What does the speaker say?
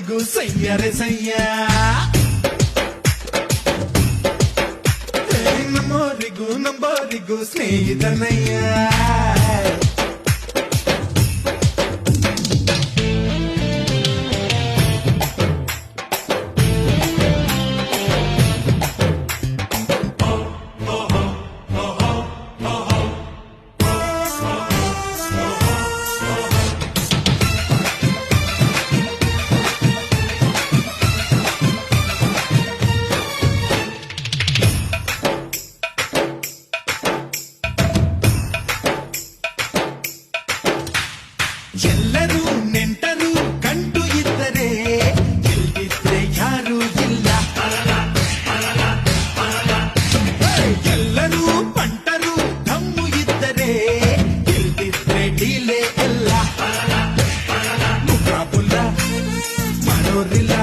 ನಮ್ಮೋರಿಗೂ ಸಯ್ಯರೆ ಸಯ್ಯ ನಮ್ಮೋರಿಗೂ ನಂಬೋರಿಗೂ ಸ್ನೇಹಿತನಯ್ಯ ಎಲ್ಲರೂ ನೆಂಟರು ಕಂಡು ಇದ್ದರೆ ಎಲ್ಲಿದ್ರೆ ಯಾರೂ ಇಲ್ಲ ಎಲ್ಲರೂ ಪಂಟರು ತಮ್ಮು ಇದ್ದರೆ ಎಲ್ಲಿದ್ರೆ ಡೀಲೆ ಎಲ್ಲ ಮುಖ ಬುಲ್ಲ ಮಾಡೋರಿಲ್ಲ